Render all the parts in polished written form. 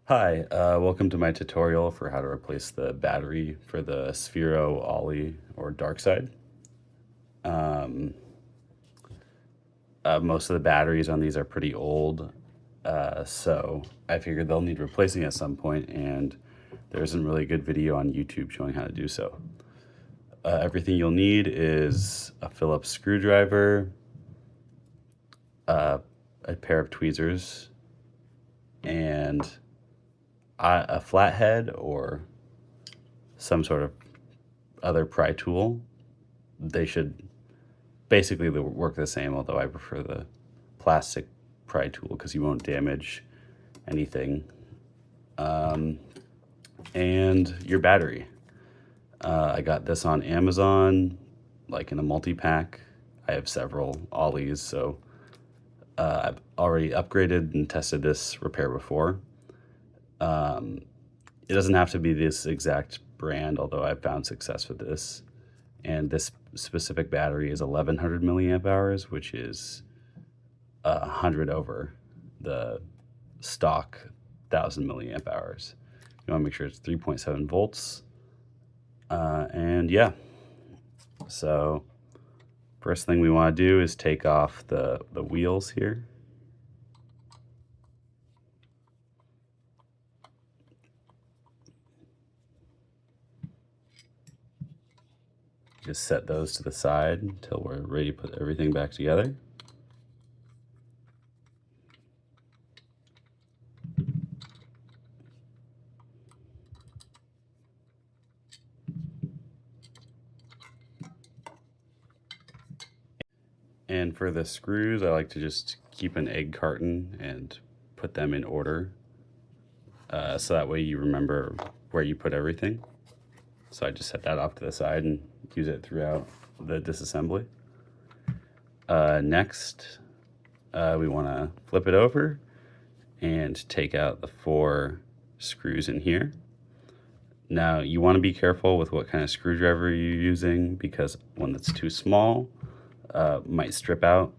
Hi, welcome to my tutorial for how to replace the battery for the Sphero, Ollie, or Darkside. Um, most of the batteries on these are pretty old, so I figured they'll need replacing at some point, and there isn't really a good video on YouTube showing how to do so. Everything you'll need is a Phillips screwdriver, a pair of tweezers, and a flathead or some sort of other pry tool. They should basically work the same, although I prefer the plastic pry tool because you won't damage anything. And your battery. I got this on Amazon, like in a multi-pack. I have several Ollies, so I've already upgraded and tested this repair before. It doesn't have to be this exact brand, although I've found success with this. And this specific battery is 1100 milliamp hours, which is 100 over the stock 1000 milliamp hours. You want to make sure it's 3.7 volts. And yeah, so first thing we want to do is take off the wheels here. Just set those to the side until we're ready to put everything back together. And for the screws, I like to just keep an egg carton and put them in order. So that way you remember where you put everything. So I just set that off to the side and use it throughout the disassembly. Next, we want to flip it over and take out the 4 screws in here. Now you want to be careful with what kind of screwdriver you're using, because one that's too small might strip out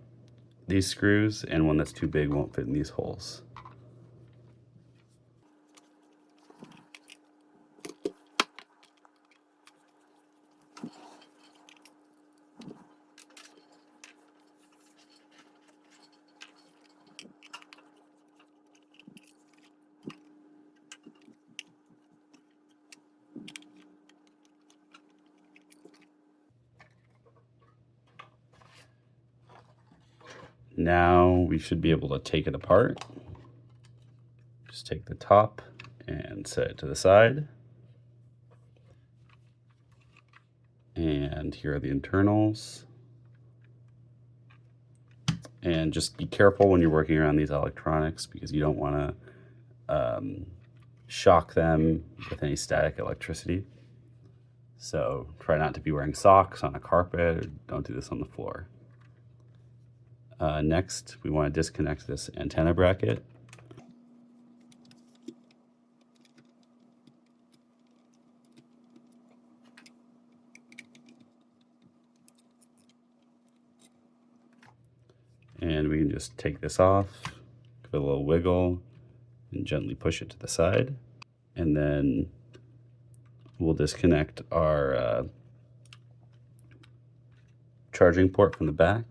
these screws, and one that's too big won't fit in these holes. Now we should be able to take it apart. Just take the top and set it to the side. And here are the internals. And just be careful when you're working around these electronics, because you don't want to shock them with any static electricity. So try not to be wearing socks on a carpet, or don't do this on the floor. Next, we want to disconnect this antenna bracket. And we can just take this off, give it a little wiggle, and gently push it to the side. And then we'll disconnect our charging port from the back.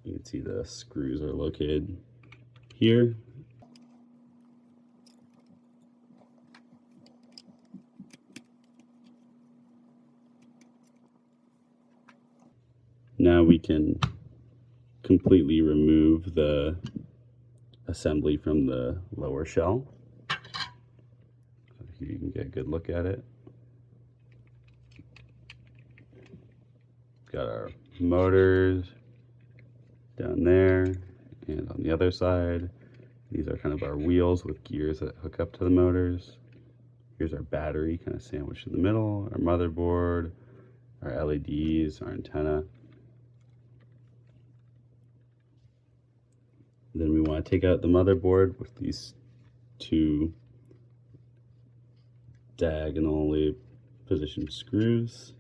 You can see the screws are located here. Now we can completely remove the assembly from the lower shell. So here you can get a good look at it. Got our motors down there, and on the other side, these are kind of our wheels with gears that hook up to the motors. Here's our battery kind of sandwiched in the middle, our motherboard, our LEDs, our antenna. Then we want to take out the motherboard with these 2 diagonally positioned screws.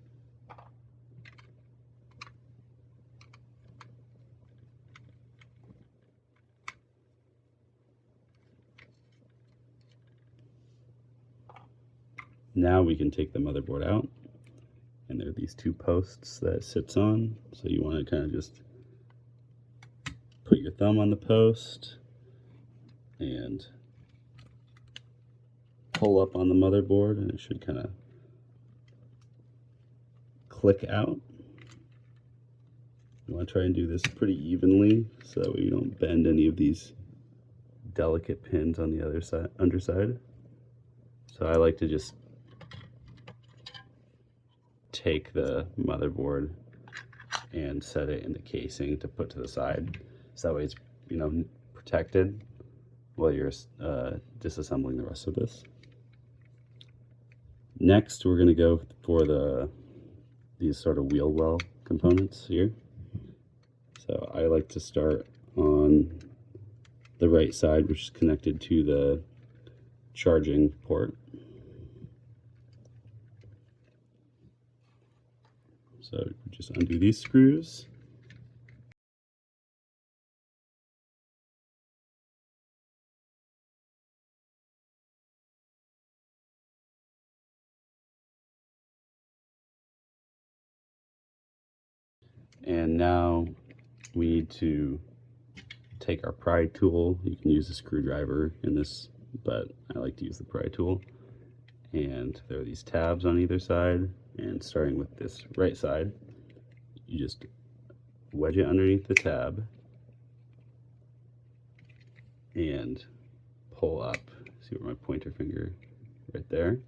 Now we can take the motherboard out, and there are these two posts that it sits on. So you want to kind of just put your thumb on the post and pull up on the motherboard, and it should kind of click out. You want to try and do this pretty evenly so that way you don't bend any of these delicate pins on the other side, underside. So I like to just take the motherboard and set it in the casing to put to the side, so that way it's, you know, protected while you're disassembling the rest of this. Next, we're going to go for these sort of wheel well components here. So I like to start on the right side, which is connected to the charging port. So just undo these screws. And now we need to take our pry tool. You can use a screwdriver in this, but I like to use the pry tool. And there are these tabs on either side, and starting with this right side, you just wedge it underneath the tab and pull up. See where my pointer finger, right there,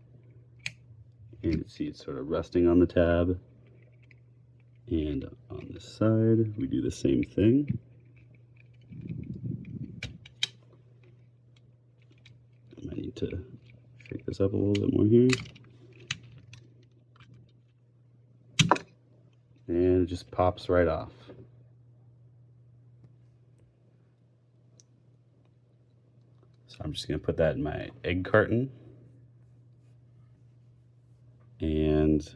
and see it's sort of resting on the tab. And on this side, we do the same thing. I might need to shake this up a little bit more here. And it just pops right off. So I'm just going to put that in my egg carton. And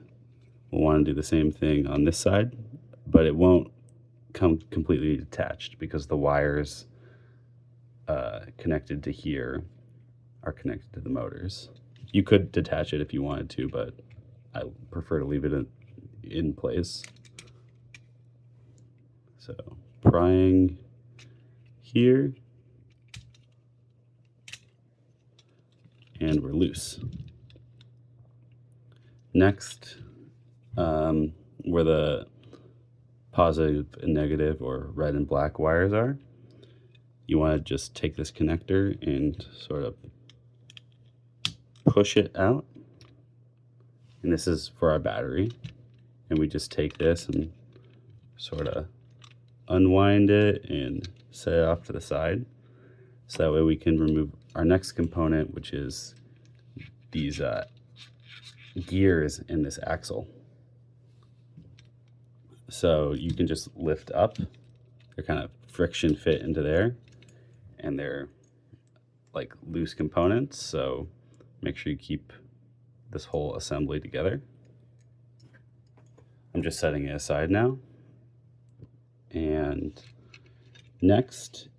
we'll want to do the same thing on this side, but it won't come completely detached because the wires connected to here are connected to the motors. You could detach it if you wanted to, but I prefer to leave it in place. So prying here, and we're loose. Next, where the positive and negative or red and black wires are, you want to just take this connector and sort of push it out. And this is for our battery. And we just take this and sort of unwind it and set it off to the side. So that way we can remove our next component, which is these gears in this axle. So you can just lift up. They're kind of friction fit into there, and they're like loose components. So make sure you keep this whole assembly together. I'm just setting it aside now. And next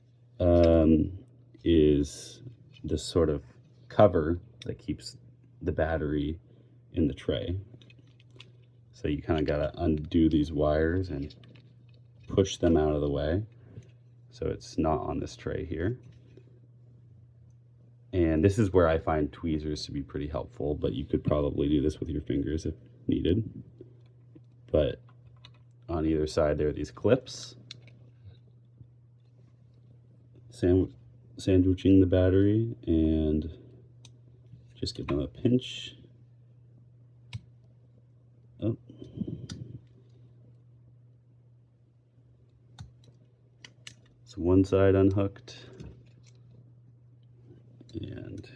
is this sort of cover that keeps the battery in the tray. So you kind of got to undo these wires and push them out of the way so it's not on this tray here. And this is where I find tweezers to be pretty helpful, but you could probably do this with your fingers if needed. But on either side there are these clips sandwiching the battery, and just give them a pinch. Oh. So one side unhooked, and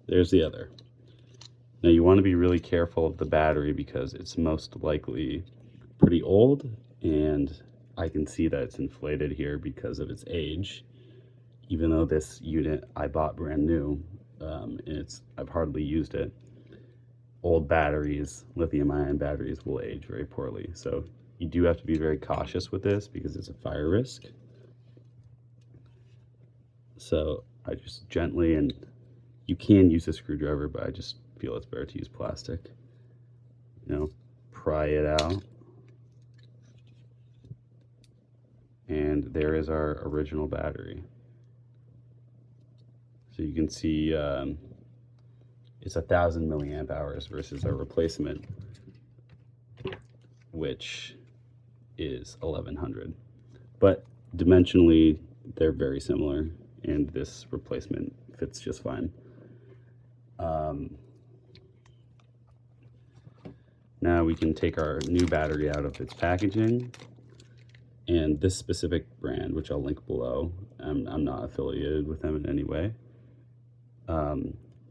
there's the other. Now you want to be really careful of the battery because it's most likely pretty old, and I can see that it's inflated here because of its age. Even though this unit I bought brand new, and I've hardly used it. Old batteries, lithium-ion batteries, will age very poorly. So you do have to be very cautious with this because it's a fire risk. So I just gently, and you can use a screwdriver, but I just feel it's better to use plastic. Pry it out. And there is our original battery. So you can see it's 1,000 milliamp hours versus our replacement, which is 1,100. But dimensionally, they're very similar, and this replacement fits just fine. Now we can take our new battery out of its packaging, and this specific brand, which I'll link below, I'm not affiliated with them in any way.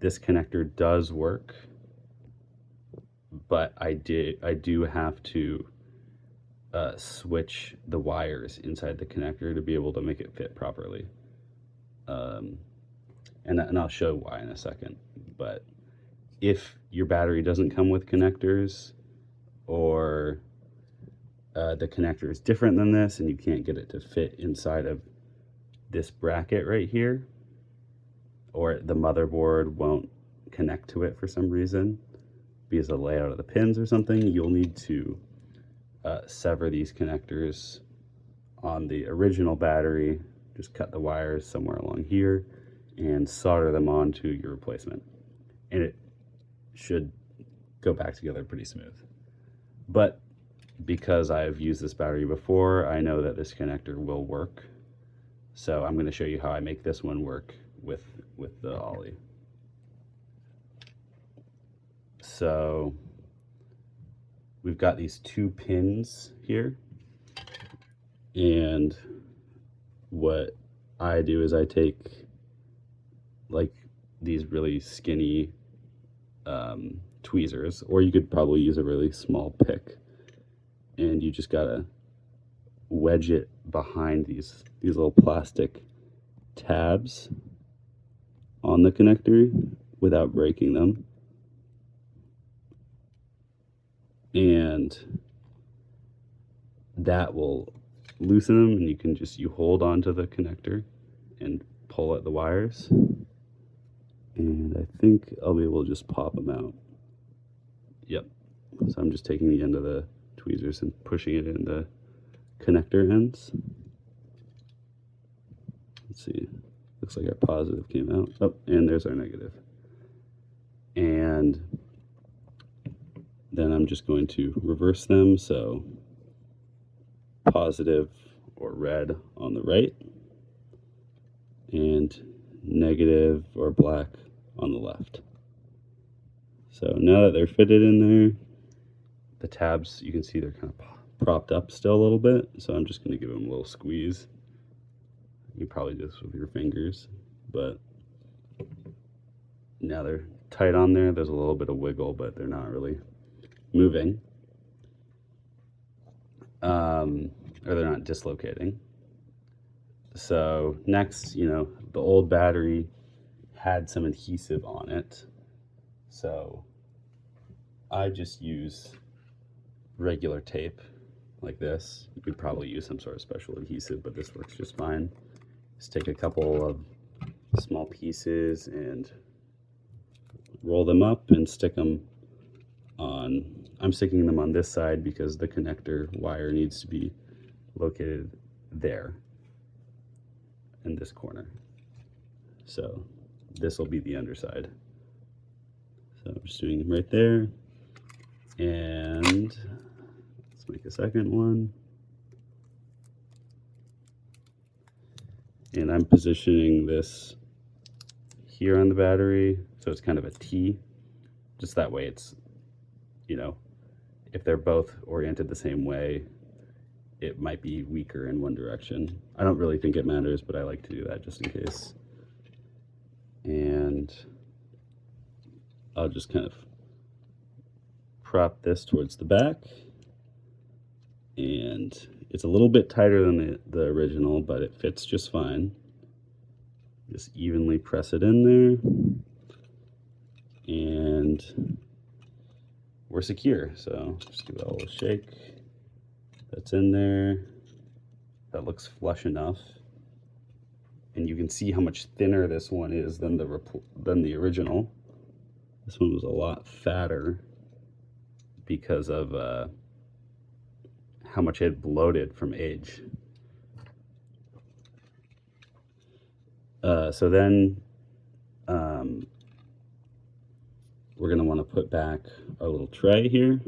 This connector does work, but I do have to switch the wires inside the connector to be able to make it fit properly. And I'll show why in a second. But if your battery doesn't come with connectors, or the connector is different than this and you can't get it to fit inside of this bracket right here, or the motherboard won't connect to it for some reason because of the layout of the pins or something, you'll need to sever these connectors on the original battery. Just cut the wires somewhere along here and solder them onto your replacement, and it should go back together pretty smooth. But because I've used this battery before, I know that this connector will work. So I'm going to show you how I make this one work with the Ollie. So we've got these 2 pins here, and what I do is I take like these really skinny tweezers, or you could probably use a really small pick, and you just gotta wedge it behind these little plastic tabs on the connector without breaking them. And that will loosen them, and you hold onto the connector and pull at the wires. And I think I'll be able to just pop them out. Yep. So I'm just taking the end of the tweezers and pushing it in the connector ends. Let's see. Looks like our positive came out. Oh, and there's our negative. And then I'm just going to reverse them. So positive or red on the right, and negative or black on the left. So now that they're fitted in there, the tabs, you can see they're kind of propped up still a little bit. So I'm just going to give them a little squeeze. You probably do this with your fingers, but now they're tight on there. There's a little bit of wiggle, but they're not really moving. Or they're not dislocating. So next, the old battery had some adhesive on it. So I just use regular tape like this. You could probably use some sort of special adhesive, but this works just fine. Just take a couple of small pieces and roll them up and stick them on. I'm sticking them on this side because the connector wire needs to be located there in this corner. So this will be the underside. So I'm just doing them right there. And let's make a second one. And I'm positioning this here on the battery, so it's kind of a T. Just that way it's, if they're both oriented the same way, it might be weaker in one direction. I don't really think it matters, but I like to do that just in case. And I'll just kind of prop this towards the back. And it's a little bit tighter than the original, but it fits just fine. Just evenly press it in there. and we're secure. So just give it a little shake. That's in there. That looks flush enough. And you can see how much thinner this one is than the original. This one was a lot fatter because of how much it had bloated from age. So then we're going to want to put back our little tray here.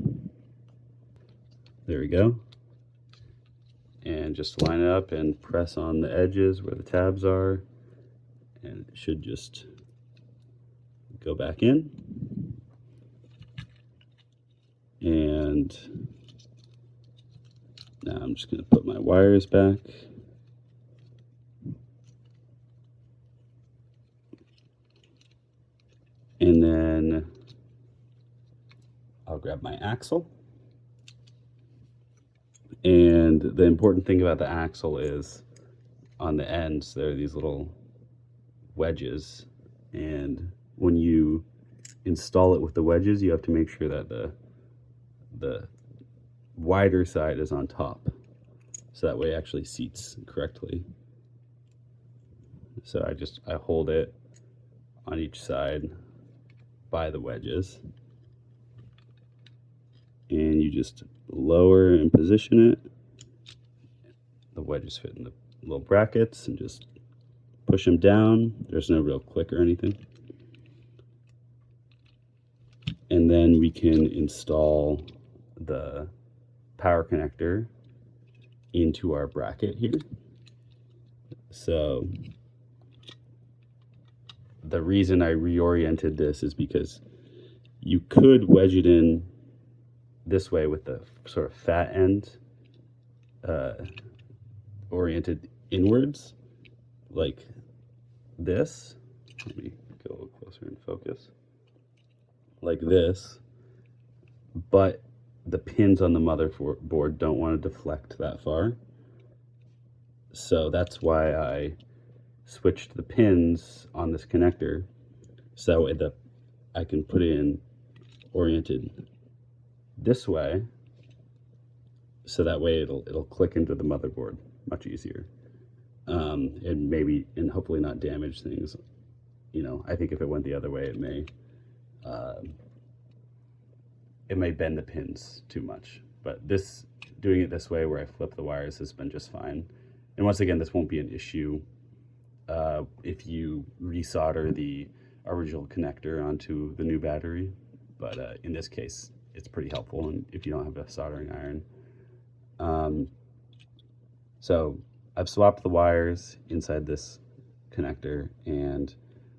There we go. And just line it up and press on the edges where the tabs are, and it should just go back in. And now I'm just going to put my wires back. And then I'll grab my axle. And the important thing about the axle is on the ends there are these little wedges, and when you install it with the wedges, you have to make sure that the wider side is on top, so that way it actually seats correctly. So I hold it on each side by the wedges, and you just lower and position it. The wedges fit in the little brackets, and just push them down. There's no real click or anything. And then we can install the power connector into our bracket here. So the reason I reoriented this is because you could wedge it in this way with the sort of fat end oriented inwards like this. Let me get a little closer and focus. Like this, but the pins on the motherboard don't want to deflect that far. So that's why I switched the pins on this connector, so that way I can put it in oriented this way, so that way it'll click into the motherboard much easier, and hopefully not damage things. You know, I think if it went the other way, it may bend the pins too much. But doing it this way, where I flip the wires, has been just fine. And once again, this won't be an issue if you resolder the original connector onto the new battery. But in this case, it's pretty helpful, and if you don't have a soldering iron. So I've swapped the wires inside this connector, and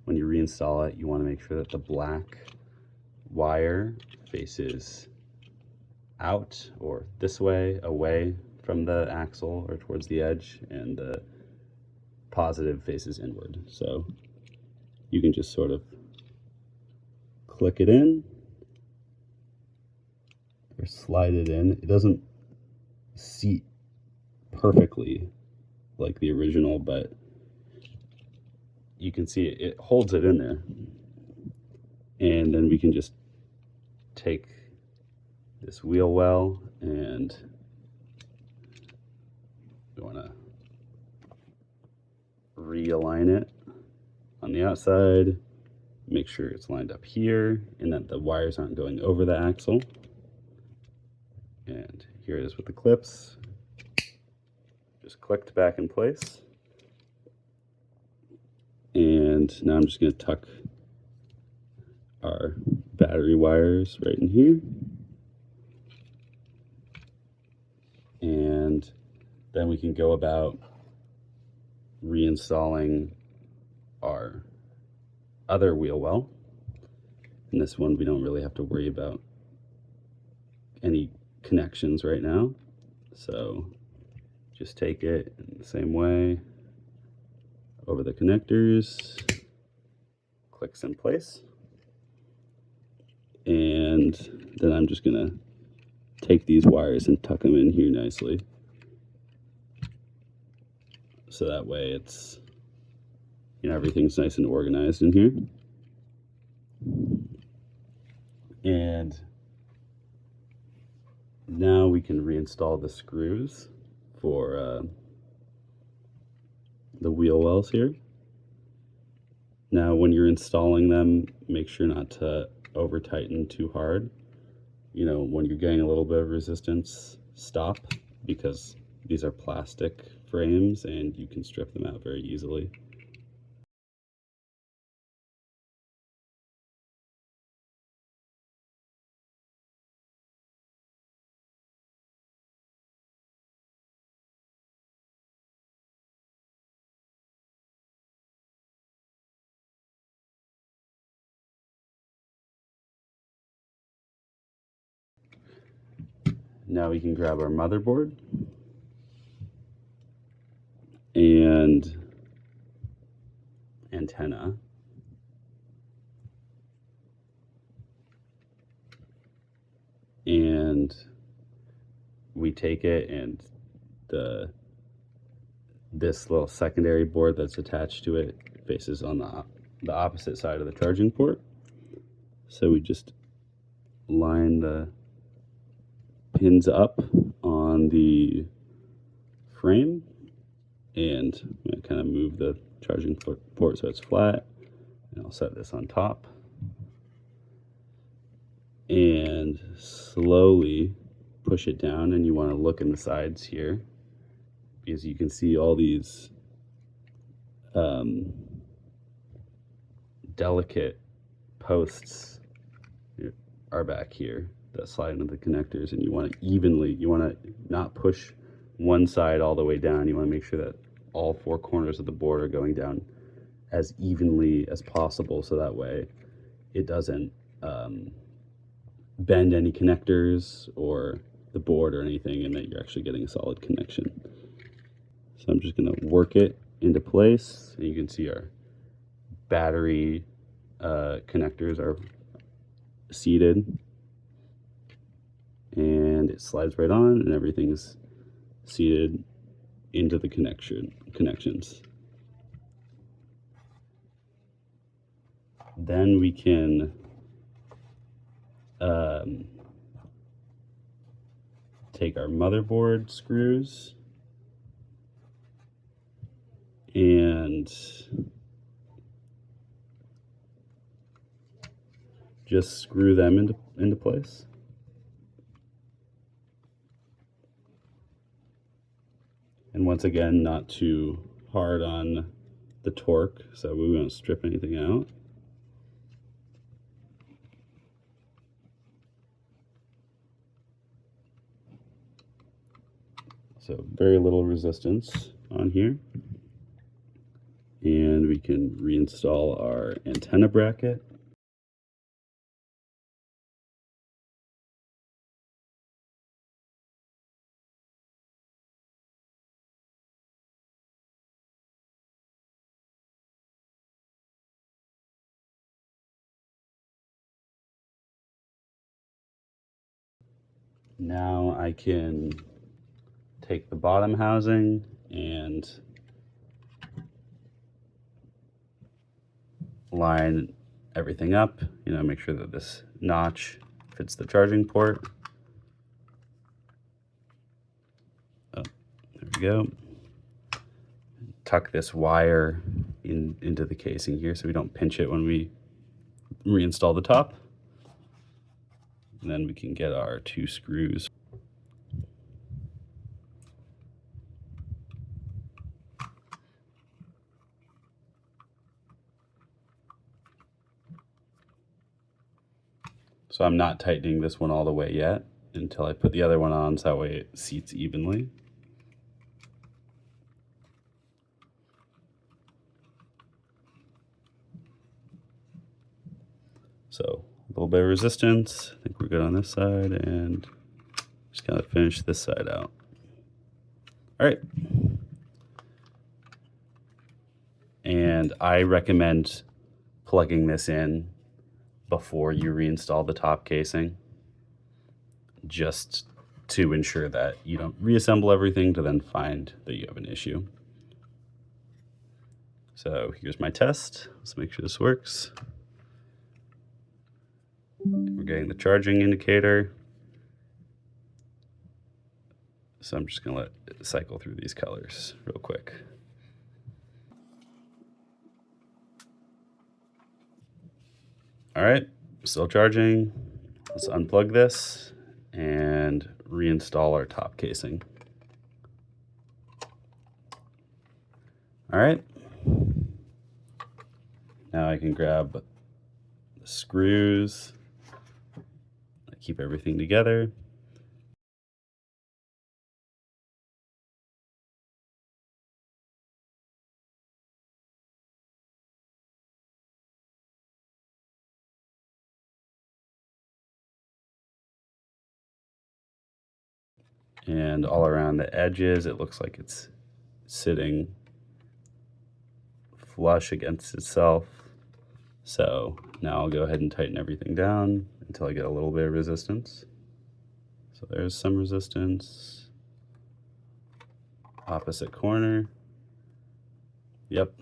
when you reinstall it, you want to make sure that the black wire faces out or this way, away from the axle or towards the edge, and the positive faces inward. So you can just sort of click it in or slide it in. It doesn't seat perfectly like the original, but you can see it holds it in there. And then we can just take this wheel well, and we want to realign it on the outside, make sure it's lined up here and that the wires aren't going over the axle. And here it is with the clips, just clicked back in place. And now I'm just going to tuck our battery wires right in here, and then we can go about reinstalling our other wheel well. In this one, we don't really have to worry about any connections right now, so just take it in the same way over the connectors, clicks in place. And then I'm just gonna take these wires and tuck them in here nicely, so that way it's, everything's nice and organized in here. And now we can reinstall the screws for the wheel wells here. Now when you're installing them, make sure not to over tighten too hard. You know, when you're getting a little bit of resistance, stop, because these are plastic frames and you can strip them out very easily. Now we can grab our motherboard and antenna. And we take it, and this little secondary board that's attached to it faces on the opposite side of the charging port. So we just line the pins up on the frame and kind of move the charging port so it's flat. And I'll set this on top and slowly push it down, and you want to look in the sides here because you can see all these delicate posts are back here that slide into the connectors, and you want to you want to not push one side all the way down. You want to make sure that all four corners of the board are going down as evenly as possible, so that way it doesn't bend any connectors or the board or anything, and that you're actually getting a solid connection. So I'm just going to work it into place, and you can see our battery connectors are seated, and it slides right on, and everything's seated into the connections. Then we can take our motherboard screws and just screw them into place. And once again, not too hard on the torque, so we won't strip anything out. So very little resistance on here. And we can reinstall our antenna bracket. Now I can take the bottom housing and line everything up, make sure that this notch fits the charging port. Oh, there we go. Tuck this wire into the casing here so we don't pinch it when we reinstall the top. And then we can get our two screws. So I'm not tightening this one all the way yet until I put the other one on, so that way it seats evenly. So a little bit of resistance. I think we're good on this side, and just gotta finish this side out. All right. And I recommend plugging this in before you reinstall the top casing, just to ensure that you don't reassemble everything to then find that you have an issue. So here's my test. Let's make sure this works. We're getting the charging indicator. So I'm just gonna let it cycle through these colors real quick. All right, still charging. Let's unplug this and reinstall our top casing. All right. Now I can grab the screws, keep everything together. And all around the edges, it looks like it's sitting flush against itself. So now I'll go ahead and tighten everything down until I get a little bit of resistance. So there's some resistance. Opposite corner. Yep.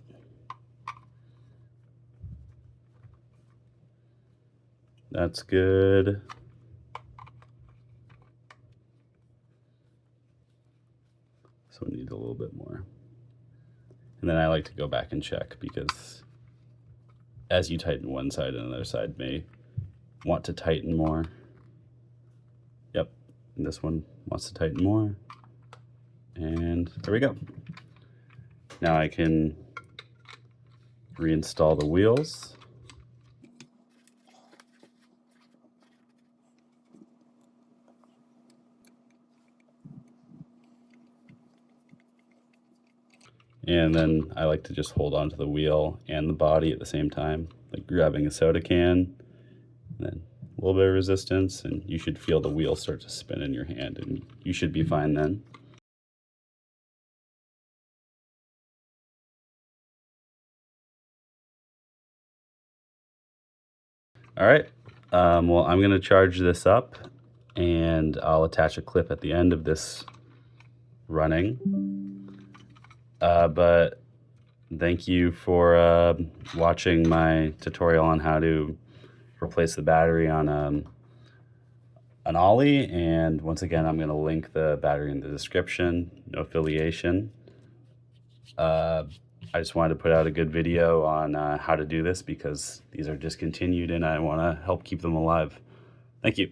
That's good. So we need a little bit more. And then I like to go back and check, because as you tighten one side, another side may want to tighten more. Yep, and this one wants to tighten more. And there we go. Now I can reinstall the wheels. And then I like to just hold onto the wheel and the body at the same time, like grabbing a soda can, and then a little bit of resistance, and you should feel the wheel start to spin in your hand, and you should be fine then. All right, well, I'm gonna charge this up, and I'll attach a clip at the end of this running. But thank you for watching my tutorial on how to replace the battery on an Ollie. And once again, I'm going to link the battery in the description. No affiliation. I just wanted to put out a good video on how to do this, because these are discontinued and I want to help keep them alive. Thank you.